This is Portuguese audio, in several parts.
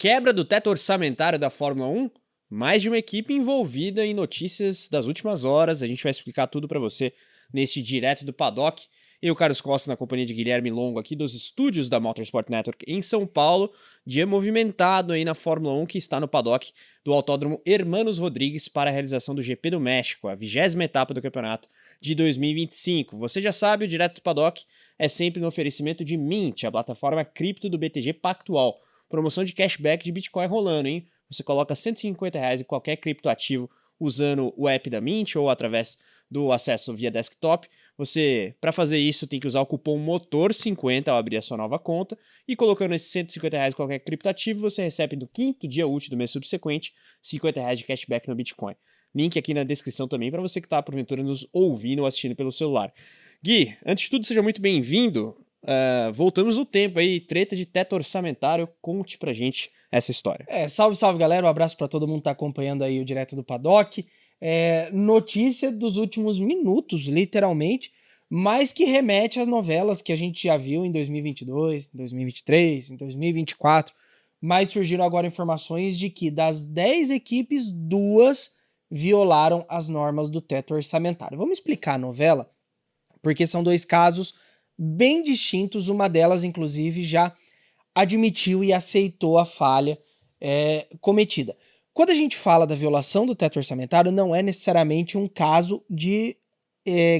Quebra do teto orçamentário da Fórmula 1? Mais de uma equipe envolvida em notícias das últimas horas. A gente vai explicar tudo para você neste Direto do Paddock. Eu, Carlos Costa, na companhia de Guilherme Longo, aqui dos estúdios da Motorsport Network em São Paulo. Dia movimentado aí na Fórmula 1, que está no paddock do Autódromo Hermanos Rodrigues para a realização do GP do México, a 20ª etapa do campeonato de 2025. Você já sabe, o Direto do Paddock é sempre no oferecimento de Mint, a plataforma cripto do BTG Pactual. Promoção de cashback de Bitcoin rolando, hein? Você coloca R$150 em qualquer criptoativo usando o app da Mint ou através do acesso via desktop. Você, para fazer isso, tem que usar o cupom MOTOR50 ao abrir a sua nova conta e colocando esses R$150 em qualquer criptoativo, você recebe no 5º dia útil do mês subsequente R$50 de cashback no Bitcoin. Link aqui na descrição também para você que está, porventura, nos ouvindo ou assistindo pelo celular. Gui, antes de tudo, seja muito bem-vindo. Voltamos no tempo aí, treta de teto orçamentário, conte pra gente essa história. Salve galera, um abraço pra todo mundo que tá acompanhando aí o Direto do Paddock. Notícia dos últimos minutos, literalmente, mas que remete às novelas que a gente já viu em 2022, em 2023, em 2024, mas surgiram agora informações de que das 10 equipes, 2 violaram as normas do teto orçamentário. Vamos explicar a novela, porque são 2 casos bem distintos, uma delas, inclusive, já admitiu e aceitou a falha cometida. Quando a gente fala da violação do teto orçamentário, não é necessariamente um caso de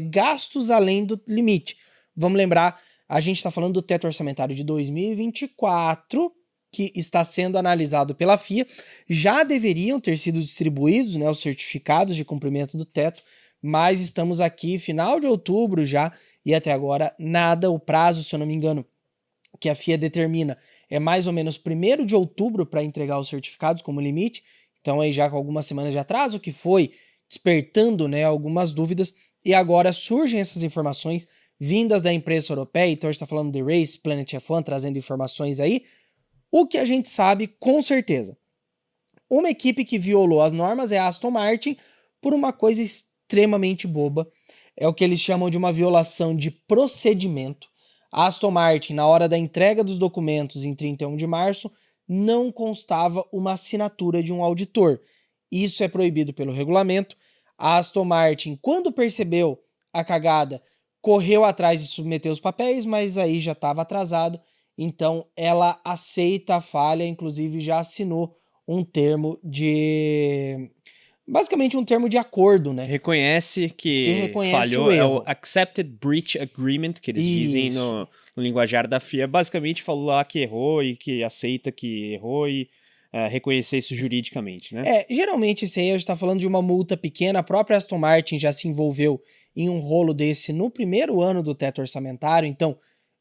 gastos além do limite. Vamos lembrar, a gente está falando do teto orçamentário de 2024, que está sendo analisado pela FIA. Já deveriam ter sido distribuídos, né, os certificados de cumprimento do teto, mas estamos aqui, final de outubro já, e até agora nada. O prazo, se eu não me engano, que a FIA determina é mais ou menos 1º de outubro para entregar os certificados como limite, então aí já com algumas semanas de atraso, que foi despertando, né, algumas dúvidas, e agora surgem essas informações vindas da imprensa europeia. Então a gente está falando de Race, Planet F1, trazendo informações aí. O que a gente sabe com certeza, uma equipe que violou as normas é a Aston Martin por uma coisa extremamente boba, é o que eles chamam de uma violação de procedimento. A Aston Martin, na hora da entrega dos documentos em 31 de março, não constava uma assinatura de um auditor. Isso é proibido pelo regulamento. A Aston Martin, quando percebeu a cagada, correu atrás de submeter os papéis, mas aí já estava atrasado. Então ela aceita a falha, inclusive já assinou um termo de... basicamente um termo de acordo, né? Reconhece que reconhece falhou, o é erro. o Accepted Breach Agreement, que eles dizem no linguajar da FIA. Basicamente falou lá que errou e que aceita que errou e reconhecer isso juridicamente, né? Geralmente esse aí a gente tá falando de uma multa pequena. A própria Aston Martin já se envolveu em um rolo desse no primeiro ano do teto orçamentário. Então,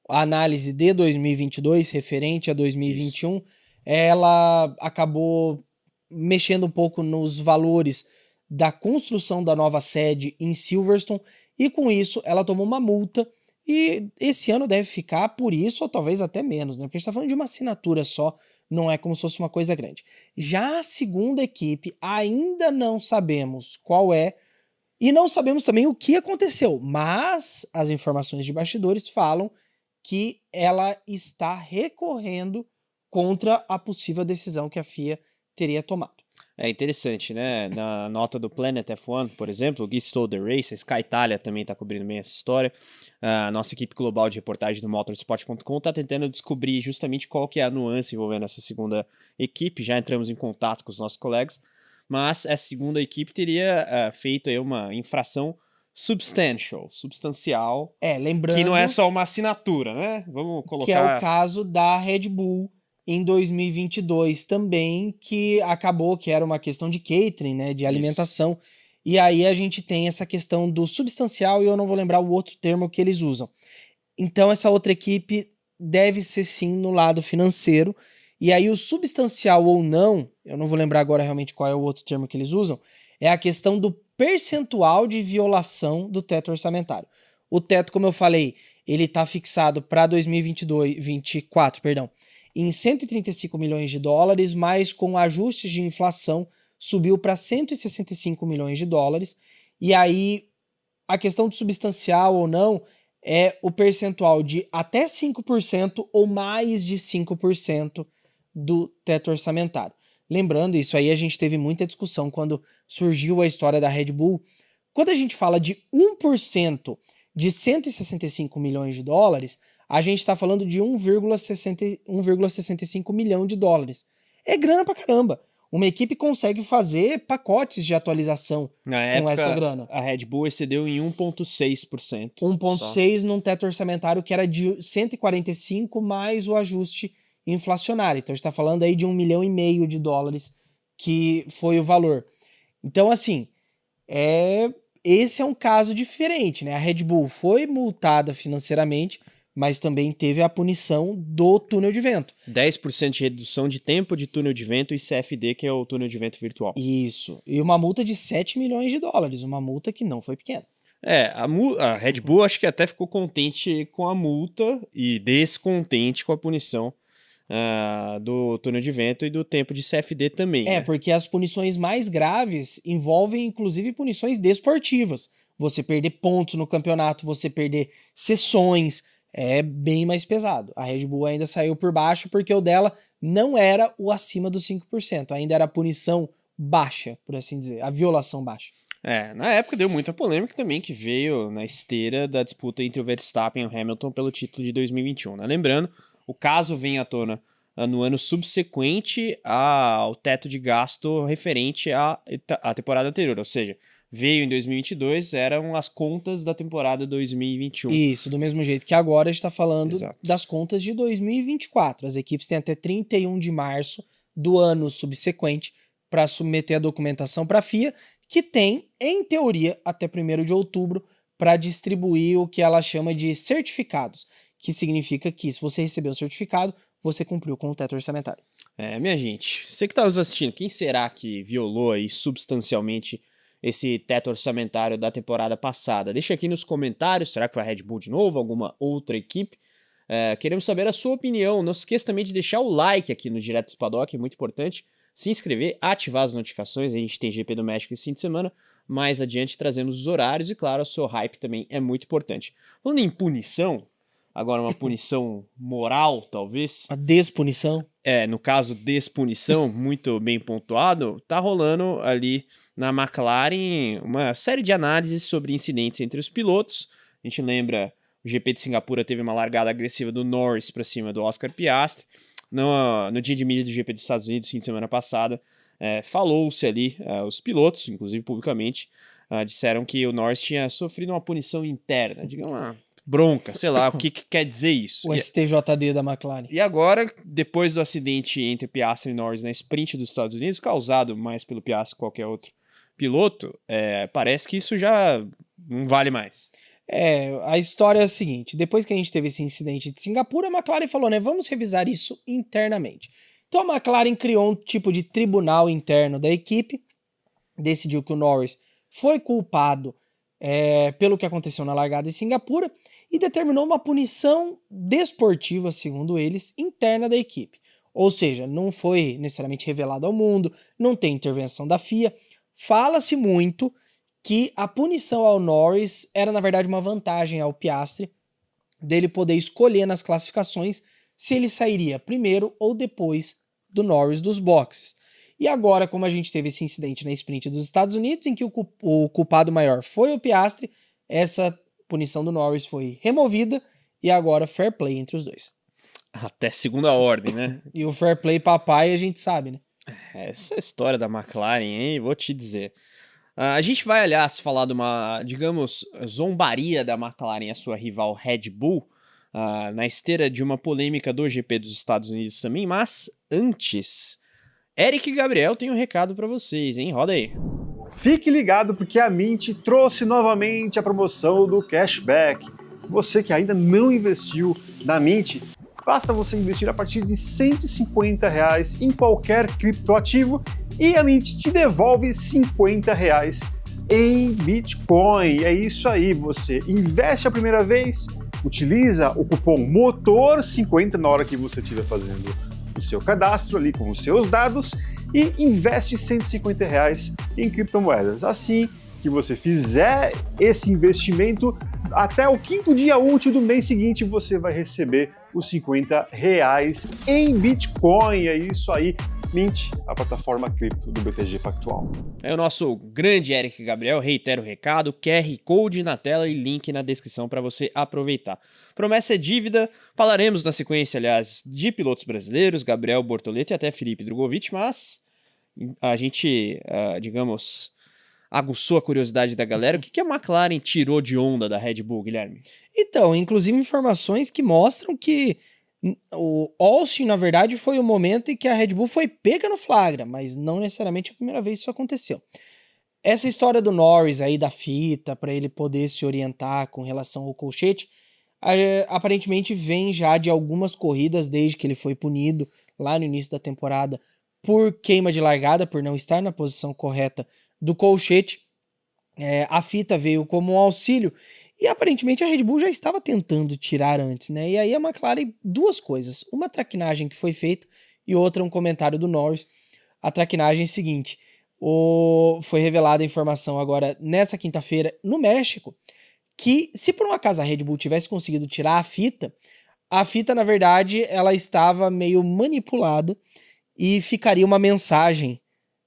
a análise de 2022, referente a 2021, isso, ela acabou mexendo um pouco nos valores da construção da nova sede em Silverstone, e com isso ela tomou uma multa, e esse ano deve ficar por isso, ou talvez até menos, né? Porque a gente tá falando de uma assinatura só, não é como se fosse uma coisa grande. Já a segunda equipe, ainda não sabemos qual é, e não sabemos também o que aconteceu, mas as informações de bastidores falam que ela está recorrendo contra a possível decisão que a FIA teria tomado. É interessante, né? Na nota do Planet F1, por exemplo, o Gui Stoll The Race, a Sky Italia também está cobrindo bem essa história. A nossa equipe global de reportagem do Motorsport.com está tentando descobrir justamente qual que é a nuance envolvendo essa segunda equipe. Já entramos em contato com os nossos colegas, mas essa segunda equipe teria feito aí uma infração substancial, lembrando que não é só uma assinatura, né? Vamos colocar... Que é o caso da Red Bull em 2022 também, que acabou que era uma questão de catering, né, de alimentação. Isso. E aí a gente tem essa questão do substancial, e eu não vou lembrar o outro termo que eles usam. Então essa outra equipe deve ser sim no lado financeiro. E aí o substancial ou não, eu não vou lembrar agora realmente qual é o outro termo que eles usam, é a questão do percentual de violação do teto orçamentário. O teto, como eu falei, ele está fixado para 2024, em 135 milhões de dólares, mas com ajustes de inflação subiu para 165 milhões de dólares. E aí a questão de substancial ou não é o percentual de até 5% ou mais de 5% do teto orçamentário. Lembrando, isso aí a gente teve muita discussão quando surgiu a história da Red Bull. Quando a gente fala de 1% de 165 milhões de dólares, a gente está falando de 1,65 milhão de dólares. É grana pra caramba. Uma equipe consegue fazer pacotes de atualização Na com época, essa grana. a Red Bull excedeu em 1,6%. 1,6 num teto orçamentário que era de 145 mais o ajuste inflacionário. Então a gente está falando aí de 1,5 milhão de dólares que foi o valor. Então, assim, esse é um caso diferente, né? A Red Bull foi multada financeiramente, mas também teve a punição do túnel de vento. 10% de redução de tempo de túnel de vento e CFD, que é o túnel de vento virtual. Isso. E uma multa de 7 milhões de dólares, uma multa que não foi pequena. A Red Bull acho que até ficou contente com a multa e descontente com a punição do túnel de vento e do tempo de CFD também. né? Porque as punições mais graves envolvem, inclusive, punições desportivas. Você perder pontos no campeonato, você perder sessões, é bem mais pesado. A Red Bull ainda saiu por baixo porque o dela não era o acima dos 5%, ainda era a punição baixa, por assim dizer, a violação baixa. Na época deu muita polêmica também, que veio na esteira da disputa entre o Verstappen e o Hamilton pelo título de 2021. Né? Lembrando, o caso vem à tona no ano subsequente ao teto de gasto referente à temporada anterior, ou seja, veio em 2022, eram as contas da temporada 2021. Isso, do mesmo jeito que agora a gente está falando Exato. das contas de 2024. As equipes têm até 31 de março do ano subsequente para submeter a documentação para a FIA, que tem, em teoria, até 1º de outubro para distribuir o que ela chama de certificados, que significa que se você recebeu o certificado, você cumpriu com o teto orçamentário. Minha gente, você que está nos assistindo, quem será que violou aí substancialmente esse teto orçamentário da temporada passada? Deixa aqui nos comentários, será que foi a Red Bull de novo, alguma outra equipe? Queremos saber a sua opinião. Não se esqueça também de deixar o like aqui no Direto do Paddock, é muito importante. Se inscrever, ativar as notificações, a gente tem GP do México esse fim de semana, mais adiante trazemos os horários e claro, o seu hype também é muito importante. Falando em punição, agora uma punição moral talvez. A despunição. No caso despunição, muito bem pontuado, tá rolando ali na McLaren uma série de análises sobre incidentes entre os pilotos. A gente lembra, o GP de Singapura teve uma largada agressiva do Norris para cima do Oscar Piastri. No dia de mídia do GP dos Estados Unidos, fim de semana passada, falou-se ali, os pilotos, inclusive publicamente, disseram que o Norris tinha sofrido uma punição interna, digamos uma bronca, sei lá, o que quer dizer isso. O STJD da McLaren. E agora, depois do acidente entre Piastri e Norris na sprint dos Estados Unidos, causado mais pelo Piastri que qualquer outro piloto, parece que isso já não vale mais. A história é a seguinte, depois que a gente teve esse incidente de Singapura, a McLaren falou, vamos revisar isso internamente. Então a McLaren criou um tipo de tribunal interno da equipe, decidiu que o Norris foi culpado pelo que aconteceu na largada em Singapura e determinou uma punição desportiva, segundo eles, interna da equipe. Ou seja, não foi necessariamente revelado ao mundo, não tem intervenção da FIA. Fala-se muito que a punição ao Norris era, na verdade, uma vantagem ao Piastri, dele poder escolher nas classificações se ele sairia primeiro ou depois do Norris dos boxes. E agora, como a gente teve esse incidente na sprint dos Estados Unidos, em que o culpado maior foi o Piastri, essa punição do Norris foi removida e agora fair play entre os dois. Até segunda ordem, né? E o fair play papai a gente sabe, né? Essa história da McLaren, hein? Vou te dizer. A gente vai, aliás, falar de uma, digamos, zombaria da McLaren, a sua rival Red Bull, na esteira de uma polêmica do GP dos Estados Unidos também, mas antes, Eric e Gabriel tem um recado para vocês, hein? Roda aí. Fique ligado porque a Mint trouxe novamente a promoção do cashback. Você que ainda não investiu na Mint, basta você investir a partir de R$ 150 em qualquer criptoativo e a Mint te devolve R$ 50 em Bitcoin. É isso aí, você investe a primeira vez, utiliza o cupom MOTOR50 na hora que você estiver fazendo o seu cadastro ali com os seus dados e investe R$ 150 em criptomoedas. Assim que você fizer esse investimento, Até o 5º dia útil do mês seguinte você vai receber os R$50 em Bitcoin. É isso aí. Mint, a plataforma cripto do BTG Pactual. É o nosso grande Eric Gabriel, reitero o recado, QR Code na tela e link na descrição para você aproveitar. Promessa é dívida, falaremos na sequência, aliás, de pilotos brasileiros, Gabriel Bortoleto e até Felipe Drogovic, mas a gente, digamos, aguçou a curiosidade da galera. O que a McLaren tirou de onda da Red Bull, Guilherme? Então, inclusive informações que mostram que o Austin, na verdade, foi o momento em que a Red Bull foi pega no flagra, mas não necessariamente a primeira vez que isso aconteceu. Essa história do Norris aí, da fita, para ele poder se orientar com relação ao colchete, aparentemente vem já de algumas corridas desde que ele foi punido lá no início da temporada por queima de largada, por não estar na posição correta do colchete. A fita veio como um auxílio e aparentemente a Red Bull já estava tentando tirar antes, né? E aí a McLaren, duas coisas. Uma traquinagem que foi feita e outra um comentário do Norris. A traquinagem é a seguinte: foi revelada a informação agora nessa quinta-feira no México que se por um acaso a Red Bull tivesse conseguido tirar a fita na verdade ela estava meio manipulada e ficaria uma mensagem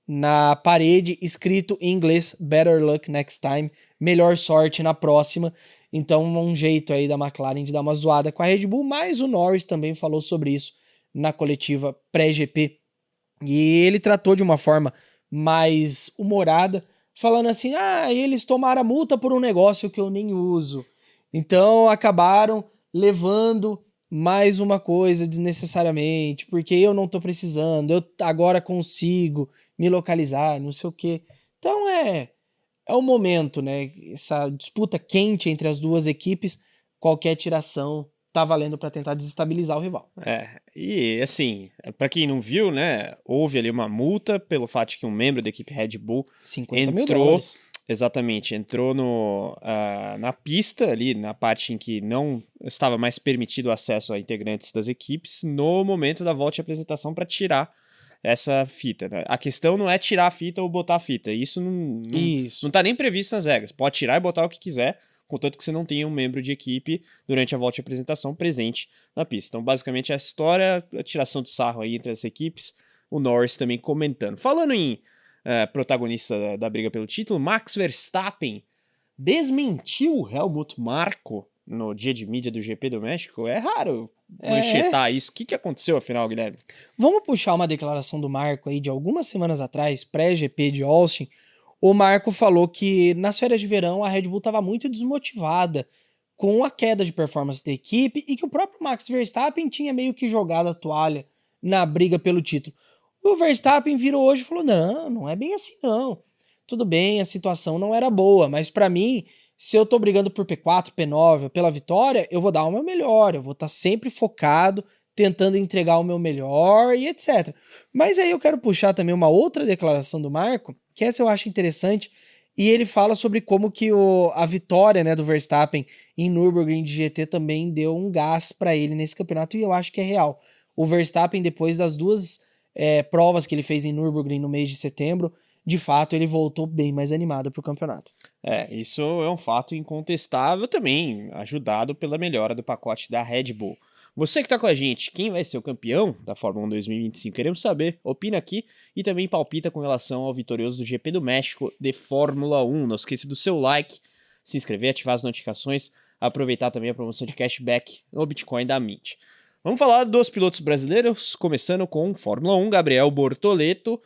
na parede escrito em inglês "Better luck next time", melhor sorte na próxima. Então um jeito aí da McLaren de dar uma zoada com a Red Bull, mas o Norris também falou sobre isso na coletiva pré-GP e ele tratou de uma forma mais humorada, falando assim: eles tomaram a multa por um negócio que eu nem uso, então acabaram levando mais uma coisa desnecessariamente, porque eu não tô precisando, eu agora consigo me localizar, não sei o quê. Então é o momento, né? Essa disputa quente entre as duas equipes, qualquer tiração tá valendo para tentar desestabilizar o rival. E assim, para quem não viu, né, houve ali uma multa pelo fato de que um membro da equipe Red Bull 50 mil dólares. Exatamente, entrou na pista ali, na parte em que não estava mais permitido o acesso a integrantes das equipes, no momento da volta de apresentação para tirar essa fita, né? A questão não é tirar a fita ou botar a fita, isso não tá nem previsto nas regras, pode tirar e botar o que quiser, contanto que você não tenha um membro de equipe durante a volta de apresentação presente na pista. Então, basicamente, essa história, a tiração de sarro aí entre as equipes, o Norris também comentando. Falando em protagonista da briga pelo título, Max Verstappen desmentiu o Helmut Marko no dia de mídia do GP do México. É raro manchetar isso. O que aconteceu afinal, Guilherme? Vamos puxar uma declaração do Marko aí de algumas semanas atrás, pré-GP de Austin. O Marko falou que nas férias de verão a Red Bull estava muito desmotivada com a queda de performance da equipe e que o próprio Max Verstappen tinha meio que jogado a toalha na briga pelo título. O Verstappen virou hoje e falou: não é bem assim não. Tudo bem, a situação não era boa, mas pra mim, se eu tô brigando por P4, P9, pela vitória, eu vou dar o meu melhor, eu vou estar sempre focado, tentando entregar o meu melhor e etc. Mas aí eu quero puxar também uma outra declaração do Marko, que essa eu acho interessante, e ele fala sobre como que a vitória, né, do Verstappen em Nürburgring de GT também deu um gás pra ele nesse campeonato, e eu acho que é real. O Verstappen, depois das duas provas que ele fez em Nürburgring no mês de setembro, de fato ele voltou bem mais animado para o campeonato. Isso é um fato incontestável também, ajudado pela melhora do pacote da Red Bull. Você que está com a gente, quem vai ser o campeão da Fórmula 1 2025? Queremos saber, opina aqui e também palpita com relação ao vitorioso do GP do México de Fórmula 1. Não esqueça do seu like, se inscrever, ativar as notificações, aproveitar também a promoção de cashback no Bitcoin da Mint. Vamos falar dos pilotos brasileiros, começando com Fórmula 1, Gabriel Bortoleto.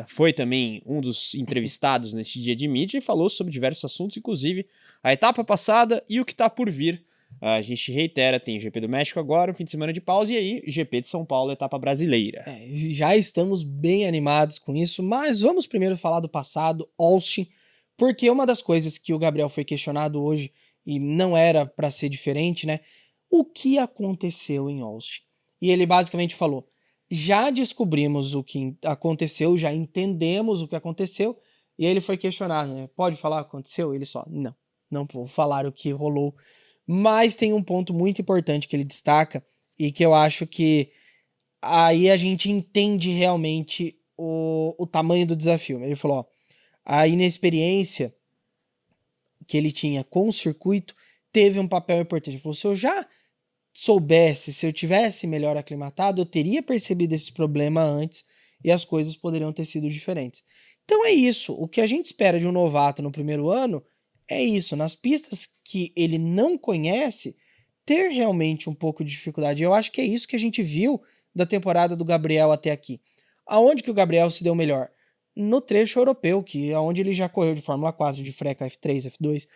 Foi também um dos entrevistados neste dia de mídia e falou sobre diversos assuntos, inclusive a etapa passada e o que está por vir. A gente reitera, tem o GP do México agora, um fim de semana de pausa, e aí GP de São Paulo, etapa brasileira. Já estamos bem animados com isso, mas vamos primeiro falar do passado, Austin, porque uma das coisas que o Gabriel foi questionado hoje, e não era para ser diferente, né? O que aconteceu em Austin? E ele basicamente falou: já descobrimos o que aconteceu, já entendemos o que aconteceu, e aí ele foi questionado, né? Pode falar o que aconteceu? Ele só: não vou falar o que rolou. Mas tem um ponto muito importante que ele destaca, e que eu acho que aí a gente entende realmente o tamanho do desafio. Ele falou: a inexperiência que ele tinha com o circuito teve um papel importante. Ele falou, se eu já soubesse, se eu tivesse melhor aclimatado, eu teria percebido esse problema antes e as coisas poderiam ter sido diferentes. Então é isso. O que a gente espera de um novato no primeiro ano é isso. Nas pistas que ele não conhece, ter realmente um pouco de dificuldade. Eu acho que é isso que a gente viu da temporada do Gabriel até aqui. Aonde que o Gabriel se deu melhor? No trecho europeu, que é onde ele já correu de Fórmula 4, de Freca, F3, F2.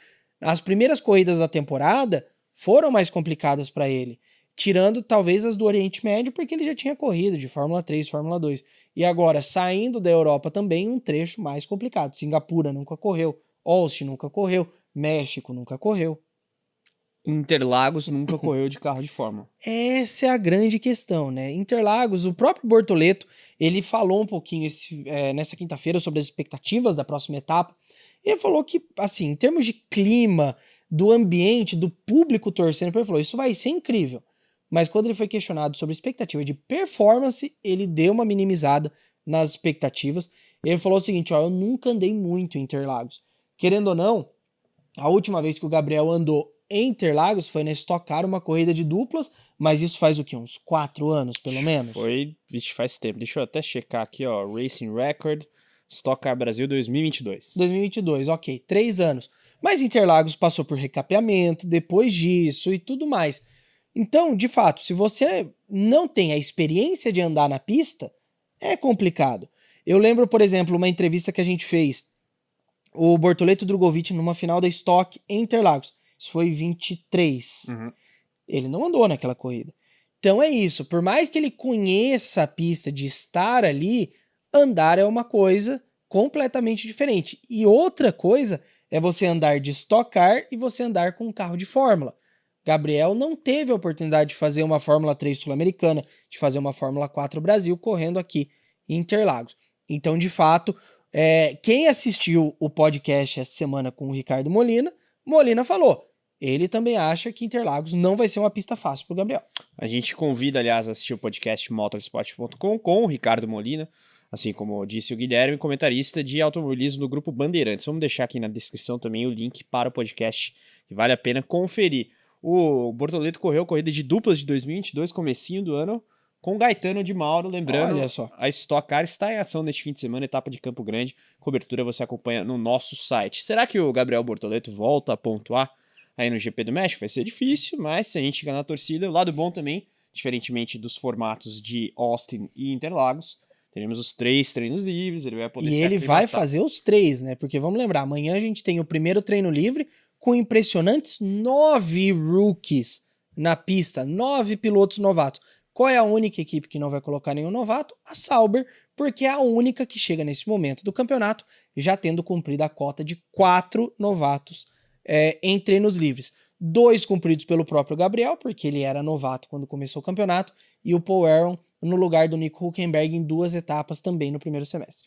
As primeiras corridas da temporada foram mais complicadas para ele, tirando talvez as do Oriente Médio, porque ele já tinha corrido de Fórmula 3, Fórmula 2. E agora, saindo da Europa também, um trecho mais complicado. Singapura nunca correu, Austin nunca correu, México nunca correu. Interlagos nunca correu de carro de Fórmula. Essa é a grande questão, né? Interlagos, o próprio Bortoleto, ele falou um pouquinho nessa quinta-feira sobre as expectativas da próxima etapa. E ele falou que, assim, em termos de clima, do ambiente, do público torcendo, ele falou, isso vai ser incrível. Mas quando ele foi questionado sobre expectativa de performance, ele deu uma minimizada nas expectativas. Ele falou o seguinte, ó, eu nunca andei muito em Interlagos. Querendo ou não, a última vez que o Gabriel andou em Interlagos foi na Stock Car, uma corrida de duplas, mas isso faz o quê? Uns 4 anos, pelo menos? Faz tempo. Deixa eu até checar aqui, ó, Racing Record, Stock Car Brasil 2022. 2022, ok, 3 anos. Mas Interlagos passou por recapeamento, depois disso e tudo mais. Então, de fato, se você não tem a experiência de andar na pista, é complicado. Eu lembro, por exemplo, uma entrevista que a gente fez, o Bortoleto Drogovic numa final da Stock em Interlagos. Isso foi 23. Uhum. Ele não andou naquela corrida. Então é isso. Por mais que ele conheça a pista de estar ali, andar é uma coisa completamente diferente. E outra coisa é você andar de Stock Car e você andar com um carro de Fórmula. Gabriel não teve a oportunidade de fazer uma Fórmula 3 Sul-Americana, de fazer uma Fórmula 4 Brasil correndo aqui em Interlagos. Então, de fato, quem assistiu o podcast essa semana com o Ricardo Molina falou, ele também acha que Interlagos não vai ser uma pista fácil para o Gabriel. A gente convida, aliás, a assistir o podcast motorsport.com com o Ricardo Molina, assim como disse o Guilherme, comentarista de automobilismo do Grupo Bandeirantes. Vamos deixar aqui na descrição também o link para o podcast, que vale a pena conferir. O Bortoleto correu a corrida de duplas de 2022, comecinho do ano, com Gaetano de Mauro, lembrando, olha só, a Stock Car está em ação neste fim de semana, etapa de Campo Grande, cobertura você acompanha no nosso site. Será que o Gabriel Bortoleto volta a pontuar aí no GP do México? Vai ser difícil, mas se a gente ganhar na torcida, o lado bom também, diferentemente dos formatos de Austin e Interlagos, teremos os 3 treinos livres, ele vai poder e ele vai fazer os 3, né? Porque vamos lembrar, amanhã a gente tem o primeiro treino livre com impressionantes 9 rookies na pista, 9 pilotos novatos. Qual é a única equipe que não vai colocar nenhum novato? A Sauber, porque é a única que chega nesse momento do campeonato, já tendo cumprido a cota de 4 novatos em treinos livres. 2 cumpridos pelo próprio Gabriel, porque ele era novato quando começou o campeonato, e o Paul Aron no lugar do Nico Hülkenberg em 2 etapas também no primeiro semestre.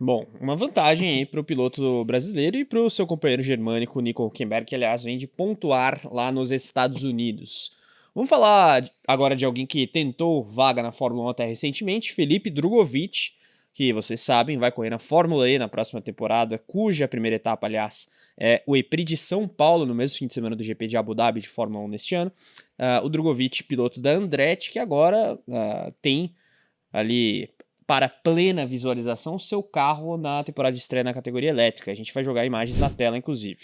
Bom, uma vantagem aí para o piloto brasileiro e para o seu companheiro germânico, Nico Hülkenberg, que aliás vem de pontuar lá nos Estados Unidos. Vamos falar agora de alguém que tentou vaga na Fórmula 1 até recentemente, Felipe Drugovich, que vocês sabem, vai correr na Fórmula E na próxima temporada, cuja primeira etapa, aliás, é o EPRI de São Paulo, no mesmo fim de semana do GP de Abu Dhabi de Fórmula 1 neste ano. O Drugovich, piloto da Andretti, que agora tem ali para plena visualização seu carro na temporada de estreia na categoria elétrica. A gente vai jogar imagens na tela, inclusive.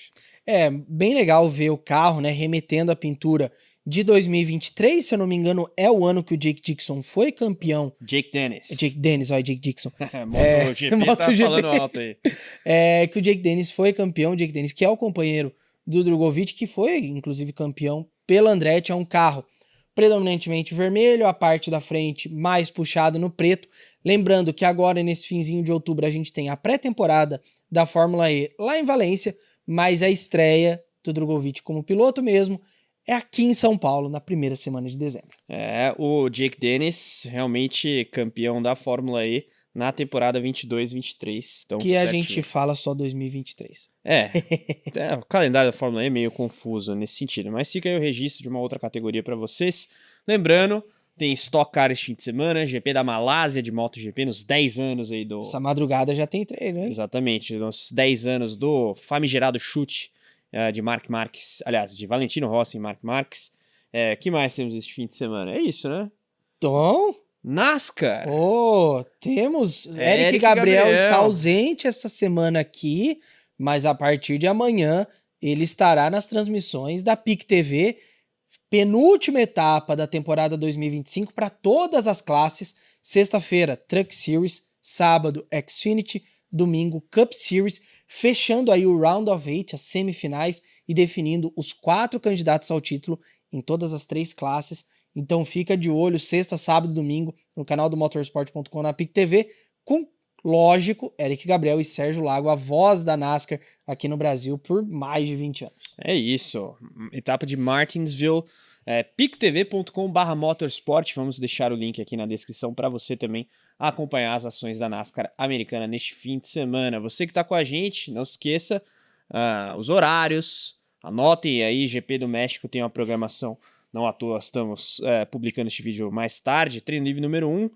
É bem legal ver o carro, né, remetendo a pintura de 2023, se eu não me engano, é o ano que o Jake Dixon foi campeão. Jake Dennis, olha, Jake Dixon. MotoGP tá falando alto aí. Que o Jake Dennis foi campeão, Jake Dennis, que é o companheiro do Drugovich, que foi, inclusive, campeão pela Andretti. É um carro predominantemente vermelho, a parte da frente mais puxada no preto. Lembrando que agora, nesse finzinho de outubro, a gente tem a pré-temporada da Fórmula E lá em Valência, mas a estreia do Drugovich como piloto mesmo é aqui em São Paulo, na primeira semana de dezembro. O Jake Dennis, realmente campeão da Fórmula E na temporada 22-23. Então, que a gente fala só 2023. O calendário da Fórmula E é meio confuso nesse sentido, mas fica aí o registro de uma outra categoria para vocês. Lembrando, tem Stock Car este fim de semana, GP da Malásia de MotoGP, nos 10 anos aí do... Essa madrugada já tem treino, né? Exatamente, nos 10 anos do famigerado chute de Marc Marques, aliás, de Valentino Rossi e Marc Marques. Que mais temos este fim de semana? É isso, né? Então, NASCAR! temos. Eric Eric Gabriel Gabriel. está ausente essa semana aqui, mas a partir de amanhã ele estará nas transmissões da PIC TV, penúltima etapa da temporada 2025 para todas as classes. Sexta-feira, Truck Series, sábado, Xfinity, domingo, Cup Series, fechando aí o Round of 8, as semifinais, e definindo os 4 candidatos ao título em todas as 3 classes. Então fica de olho, sexta, sábado e domingo, no canal do motorsport.com na PIC TV, com, lógico, Eric Gabriel e Sérgio Lago, a voz da NASCAR aqui no Brasil por mais de 20 anos. É isso, etapa de Martinsville, pictv.com/motorsport, vamos deixar o link aqui na descrição para você também acompanhar as ações da NASCAR americana neste fim de semana. Você que está com a gente, não se esqueça os horários, anotem aí, GP do México tem uma programação, não à toa estamos publicando este vídeo mais tarde, treino livre número 1,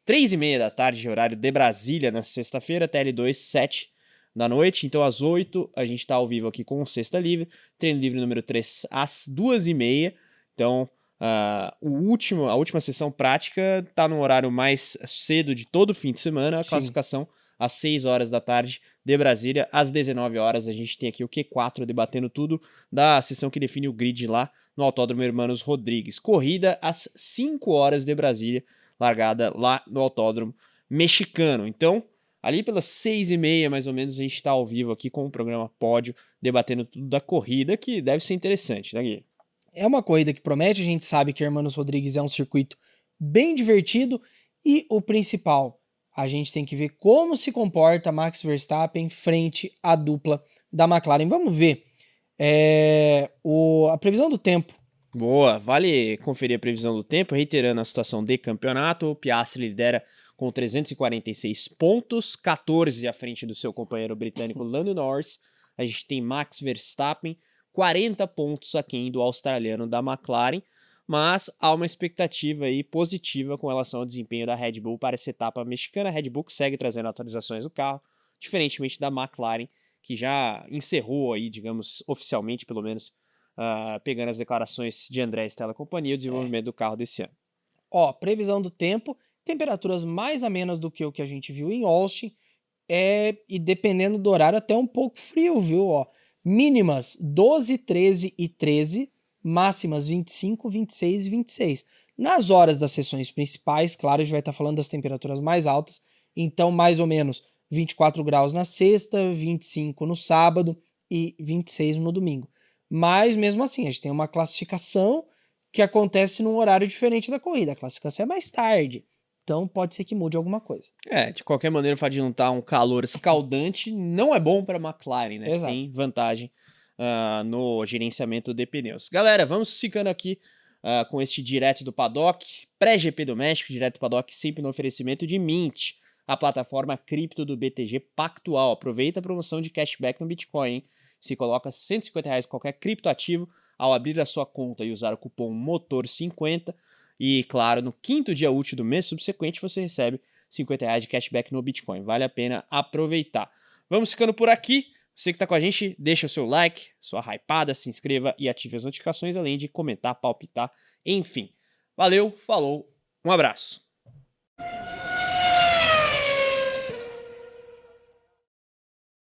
3h30 da tarde, horário de Brasília, na sexta-feira, TL2, 7 da noite. Então, às 8, a gente está ao vivo aqui com o Sexta Livre. Treino livre número 3, às 2h30. Então, a última sessão prática está no horário mais cedo de todo fim de semana. A classificação às 6 horas da tarde de Brasília. Às 19 horas, a gente tem aqui o Q4 debatendo tudo da sessão que define o grid lá no Autódromo Hermanos Rodrigues. Corrida às 5 horas de Brasília, largada lá no Autódromo Mexicano. Então, ali pelas 6h30, mais ou menos, a gente está ao vivo aqui com o programa Pódio, debatendo tudo da corrida, que deve ser interessante, né, Gui? É uma corrida que promete, a gente sabe que Hermanos Rodrigues é um circuito bem divertido, e o principal, a gente tem que ver como se comporta Max Verstappen frente à dupla da McLaren. Vamos ver a previsão do tempo. Boa, vale conferir a previsão do tempo, reiterando a situação de campeonato. O Piastri lidera com 346 pontos, 14 à frente do seu companheiro britânico Lando Norris. A gente tem Max Verstappen, 40 pontos aquém do australiano da McLaren, mas há uma expectativa aí positiva com relação ao desempenho da Red Bull para essa etapa mexicana. A Red Bull segue trazendo atualizações do carro, diferentemente da McLaren, que já encerrou aí, digamos, oficialmente pelo menos, pegando as declarações de André Stella e companhia, o desenvolvimento do carro desse ano. Previsão do tempo, temperaturas mais amenas do que o que a gente viu em Austin, e dependendo do horário até um pouco frio, viu? Mínimas 12, 13 e 13, máximas 25, 26 e 26. Nas horas das sessões principais, claro, a gente vai estar falando das temperaturas mais altas, então mais ou menos 24 graus na sexta, 25 no sábado e 26 no domingo. Mas mesmo assim, a gente tem uma classificação que acontece num horário diferente da corrida. A classificação é mais tarde, então pode ser que mude alguma coisa. De qualquer maneira, o fato de não estar um calor escaldante não é bom para a McLaren, né? Exato. Tem vantagem no gerenciamento de pneus. Galera, vamos ficando aqui com este direto do paddock, pré-GP do México, direto do paddock, sempre no oferecimento de Mint, a plataforma cripto do BTG Pactual. Aproveita a promoção de cashback no Bitcoin, hein? Se coloca R$150 em qualquer criptoativo ao abrir a sua conta e usar o cupom MOTOR50. E, claro, no 5º dia útil do mês subsequente você recebe R$50 de cashback no Bitcoin. Vale a pena aproveitar. Vamos ficando por aqui. Você que está com a gente, deixa o seu like, sua hypada, se inscreva e ative as notificações, além de comentar, palpitar, enfim. Valeu, falou, um abraço.